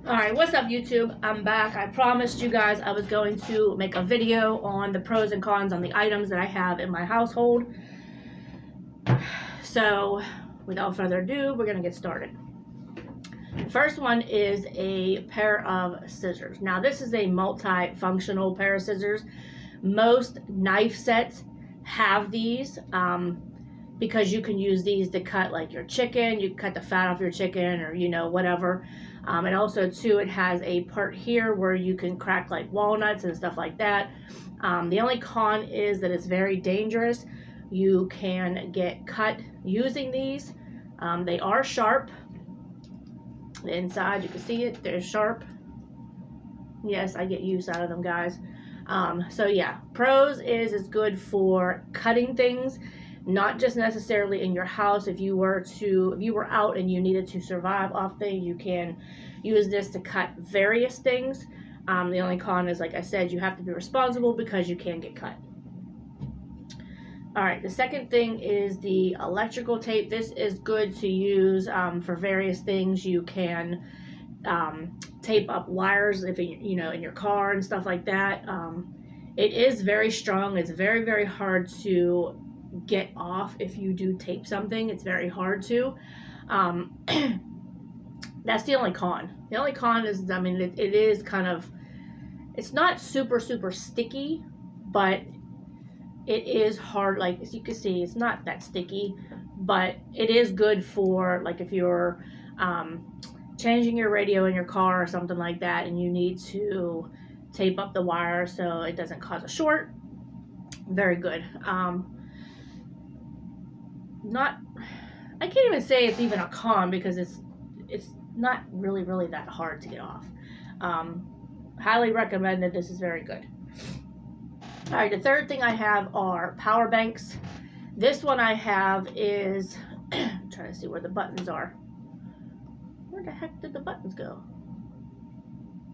Alright, what's up YouTube? I'm back. I promised you guys I was going to make a video on the pros and cons on the items that I have in my household. So, without further ado, we're going to get started. The first one is a pair of scissors. Now, this is a multi-functional pair of scissors. Most knife sets have these because you can use these to cut like your chicken. You can cut the fat off your chicken or, you know, whatever. And also, too, it has a part here where you can crack like walnuts and stuff like that. The only con is that it's very dangerous. You can get cut using these. They are sharp. The inside, you can see it. They're sharp. Yes, I get use out of them, guys. So yeah, pros is it's good for cutting things, not just necessarily in your house. If you were out and you needed to survive off things, you can use this to cut various things. The only con is, like I said, you have to be responsible because you can get cut. All right, the second thing is the electrical tape. This is good to use for various things. You can tape up wires if you know, in your car and stuff like that. It is very strong. It's very, very hard to get off if you do tape something. It's very hard to. That's the only con. The only con is, I mean, it is kind of, it's not super, super sticky, but it is hard. Like, as you can see, it's not that sticky, but it is good for, like, if you're changing your radio in your car or something like that and you need to tape up the wire so it doesn't cause a short. Very good. I can't even say it's even a con because it's not really that hard to get off. Highly recommended. This is very good. All right, the third thing I have are power banks. This one I have is I'm trying to see where the buttons are. Where the heck did the buttons go?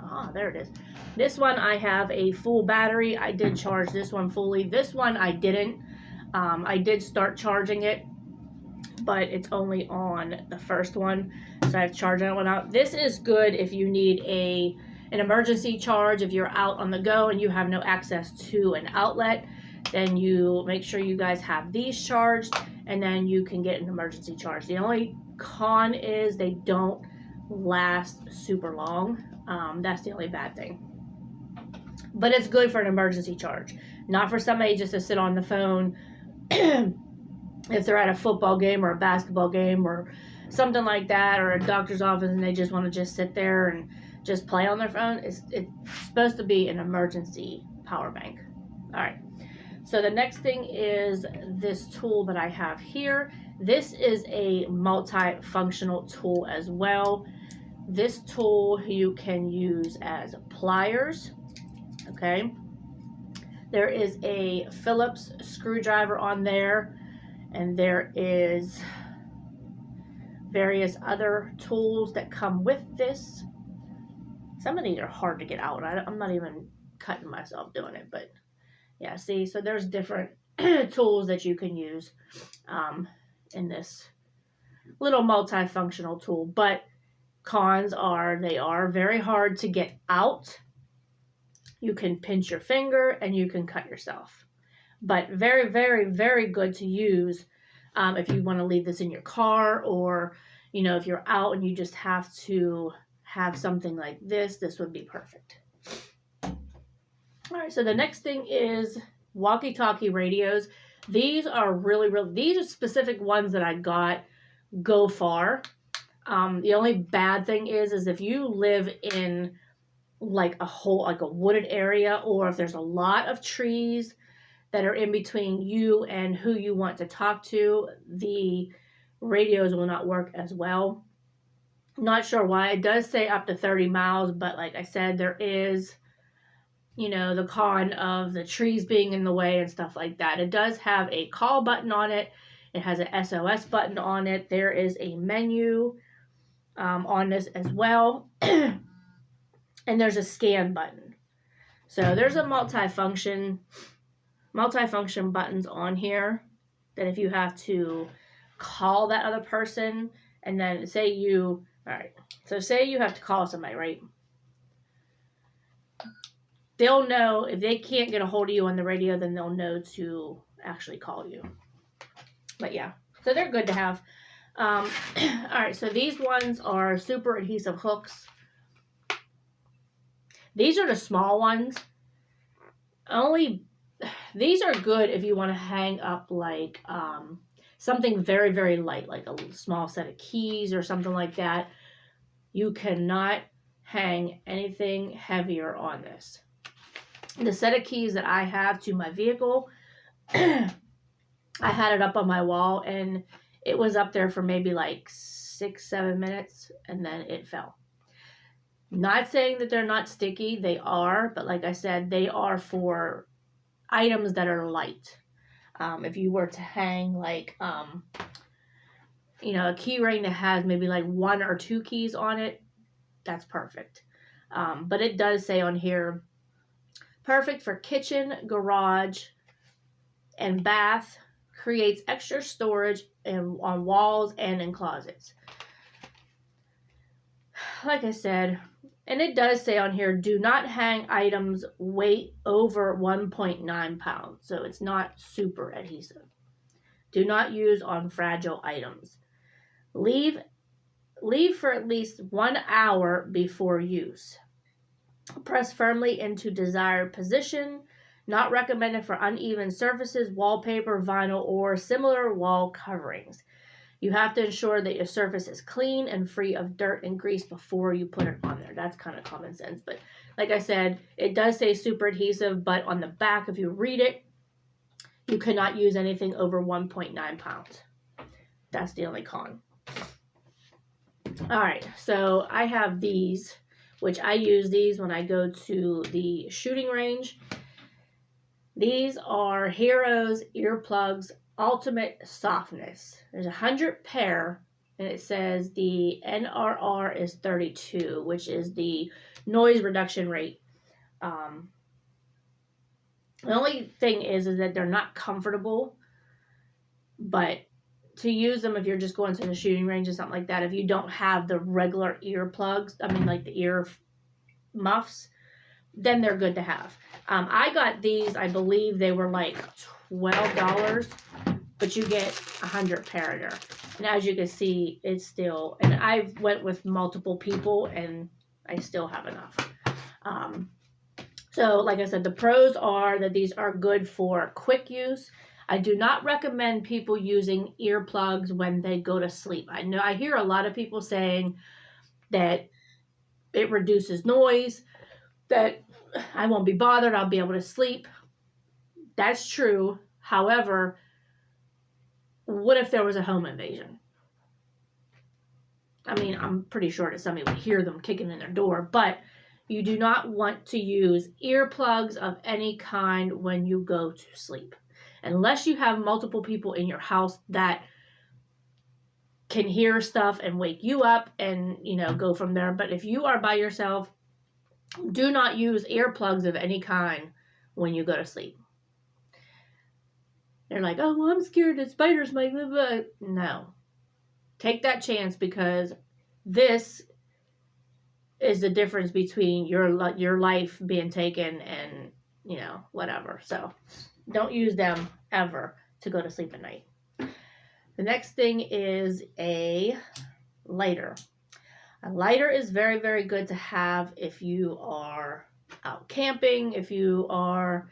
Ah, there it is. This one I have a full battery. I did charge this one fully. This one I didn't. I did start charging it, but it's only on the first one, so I've charged that one out. This is good if you need an emergency charge. If you're out on the go and you have no access to an outlet, then you make sure you guys have these charged, and then you can get an emergency charge. The only con is they don't last super long. That's the only bad thing. But it's good for an emergency charge, not for somebody just to sit on the phone if they're at a football game or a basketball game or something like that, or a doctor's office and they just want to just sit there and just play on their phone. It's supposed to be an emergency power bank. All right. So the next thing is this tool that I have here. This is a multi-functional tool as well. This tool you can use as pliers. Okay. There is a Phillips screwdriver on there, and there is various other tools that come with this. Some of these are hard to get out. I'm not even cutting myself doing it, but yeah, see, so there's different tools that you can use in this little multifunctional tool, but cons are they are very hard to get out. You can pinch your finger and you can cut yourself, but very, very, very good to use if you want to leave this in your car, or, you know, if you're out and you just have to have something like this, this would be perfect. All right, so the next thing is walkie-talkie radios. These are these are specific ones that I got go far. The only bad thing is if you live in like a wooded area, or if there's a lot of trees that are in between you and who you want to talk to, the radios will not work as well. Not sure why. It does say up to 30 miles, but like I said, there is, you know, the con of the trees being in the way and stuff like that. It does have a call button on it. It has an SOS button on it. There is a menu on this as well. And there's a scan button. So there's a multi-function buttons on here that if you have to call that other person, and then say you All right. So say you have to call somebody, right? They'll know if they can't get a hold of you on the radio, then they'll know to actually call you. But yeah, so they're good to have. All right, so these ones are super adhesive hooks. These are the small ones. These are good if you want to hang up like something very, very light, like a small set of keys or something like that. You cannot hang anything heavier on this. The set of keys that I have to my vehicle, I had it up on my wall and it was up there for maybe like 6-7 minutes and then it fell. Not saying that they're not sticky, they are, but like I said, they are for items that are light. If you were to hang like, a key ring that has maybe like 1 or 2 keys on it, that's perfect. But it does say on here, perfect for kitchen, garage, and bath, creates extra storage on walls and in closets. Like I said, and it does say on here, do not hang items weight over 1.9 pounds. So it's not super adhesive. Do not use on fragile items. Leave for at least 1 hour before use. Press firmly into desired position. Not recommended for uneven surfaces, wallpaper, vinyl, or similar wall coverings. You have to ensure that your surface is clean and free of dirt and grease before you put it on there. That's kind of common sense. But like I said, it does say super adhesive, but on the back, if you read it, you cannot use anything over 1.9 pounds. That's the only con. All right, so I have these, which I use these when I go to the shooting range. These are Heroes Earplugs Ultimate Softness. There's 100 pair, and it says the NRR is 32, which is the noise reduction rate. The only thing is that they're not comfortable, but to use them if you're just going to the shooting range or something like that, if you don't have the regular earplugs, like the ear muffs, then they're good to have. I got these, I believe they were like $12, but you get 100 pair there. And as you can see, it's still, and I went with multiple people and I still have enough. So like I said, the pros are that these are good for quick use. I do not recommend people using earplugs when they go to sleep. I hear a lot of people saying that it reduces noise, that I won't be bothered, I'll be able to sleep. That's true. However, what if there was a home invasion? I'm pretty sure that somebody would hear them kicking in their door, but you do not want to use earplugs of any kind when you go to sleep. Unless you have multiple people in your house that can hear stuff and wake you up and, go from there. But if you are by yourself, do not use earplugs of any kind when you go to sleep. They're like, oh, well, I'm scared that spiders might live. No. Take that chance, because this is the difference between your life being taken and, whatever. So don't use them ever to go to sleep at night. The next thing is a lighter. A lighter is very, very good to have if you are out camping, if you are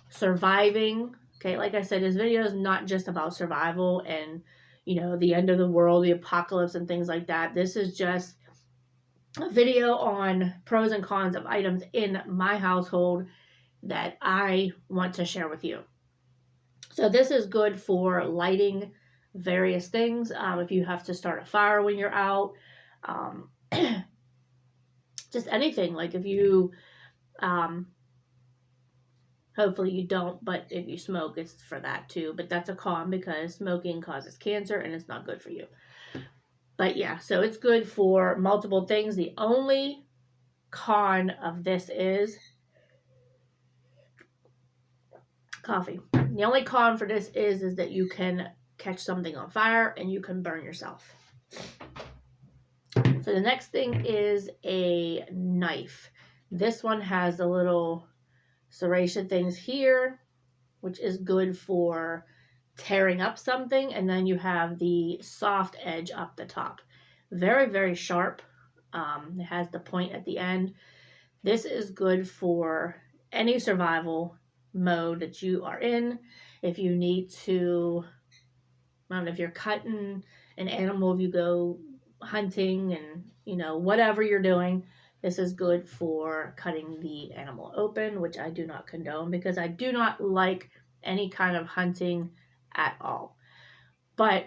surviving. Okay, like I said, this video is not just about survival and, the end of the world, the apocalypse and things like that. This is just a video on pros and cons of items in my household that I want to share with you. So this is good for lighting various things. If you have to start a fire when you're out, just anything. Like if you, hopefully you don't, but if you smoke, it's for that too. But that's a con because smoking causes cancer and it's not good for you. But yeah, so it's good for multiple things. The only con of this is coffee. The only con for this is that you can catch something on fire and you can burn yourself. So the next thing is a knife. This one has the little serration things here, which is good for tearing up something, and then you have the soft edge up the top. Very, very sharp. It has the point at the end. This is good for any survival mode that you are in. If you need to, I don't know, if you're cutting an animal, if you go hunting and, you know, whatever you're doing, this is good for cutting the animal open, which I do not condone because I do not like any kind of hunting at all. But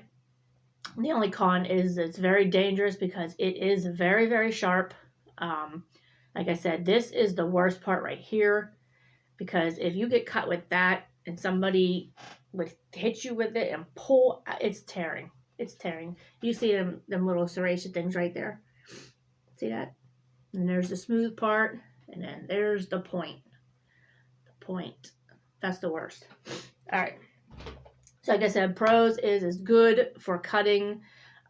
the only con is it's very dangerous because it is very, very sharp. Like I said, this is the worst part right here, because if you get cut with that and somebody would hit you with it and pull, it's tearing. It's tearing. You see them little serration things right there. See that? And there's the smooth part, and then there's the point. The point. That's the worst. All right. So like I said, pros is it's good for cutting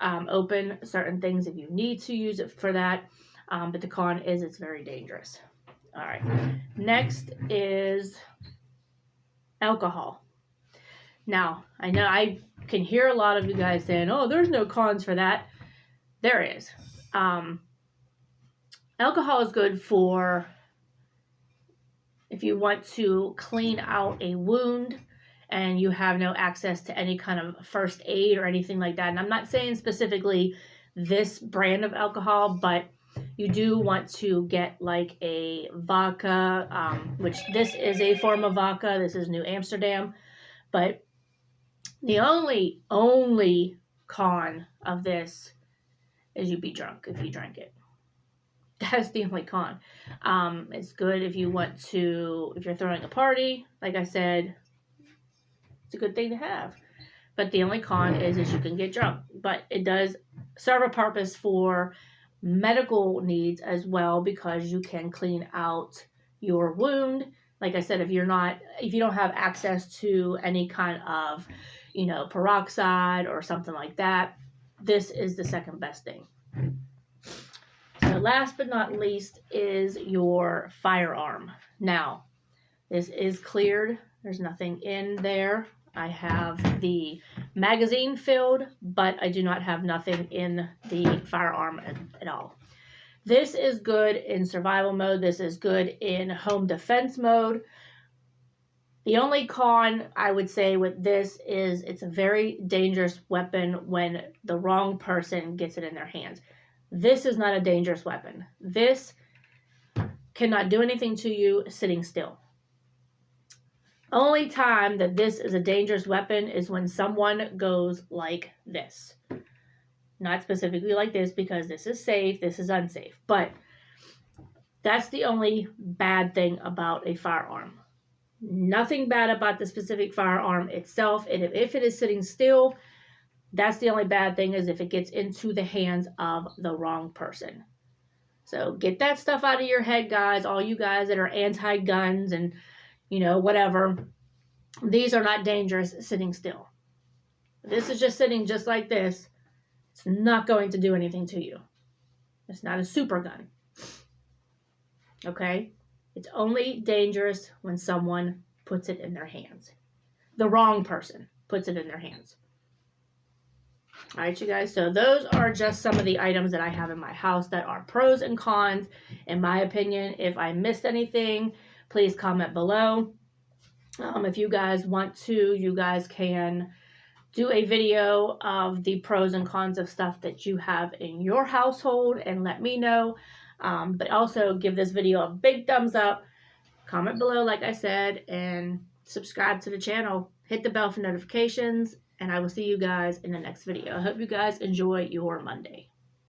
open certain things if you need to use it for that. But the con is it's very dangerous. All right. Next is alcohol. Now, I know I can hear a lot of you guys saying, oh, there's no cons for that. There is. Alcohol is good for if you want to clean out a wound and you have no access to any kind of first aid or anything like that. And I'm not saying specifically this brand of alcohol, but you do want to get like a vodka, which this is a form of vodka. This is New Amsterdam. But the only con of this is you'd be drunk if you drank it. That's the only con. It's good if you want to, if you're throwing a party, like I said, it's a good thing to have. But the only con is you can get drunk. But it does serve a purpose for medical needs as well, because you can clean out your wound. Like I said, if you don't have access to any kind of, you know, peroxide or something like that, this is the second best thing. So last but not least is your firearm. Now, this is cleared. There's nothing in there. I have the magazine filled, but I do not have nothing in the firearm at all. This is good in survival mode. This is good in home defense mode. The only con I would say with this is it's a very dangerous weapon when the wrong person gets it in their hands. This is not a dangerous weapon. This cannot do anything to you sitting still. Only time that this is a dangerous weapon is when someone goes like this. Not specifically like this, because this is safe, this is unsafe. But that's the only bad thing about a firearm. Nothing bad about the specific firearm itself. And if it is sitting still, that's the only bad thing, is if it gets into the hands of the wrong person. So get that stuff out of your head, guys. All you guys that are anti-guns and, you know, whatever. These are not dangerous sitting still. This is just sitting just like this. It's not going to do anything to you. It's not a super gun. Okay? It's only dangerous when someone puts it in their hands. The wrong person puts it in their hands. All right, you guys. So those are just some of the items that I have in my house that are pros and cons, in my opinion. If I missed anything, please comment below. If you guys want to, you guys can do a video of the pros and cons of stuff that you have in your household and let me know. But also give this video a big thumbs up, comment below like I said, and subscribe to the channel. Hit the bell for notifications, and I will see you guys in the next video. I hope you guys enjoy your Monday.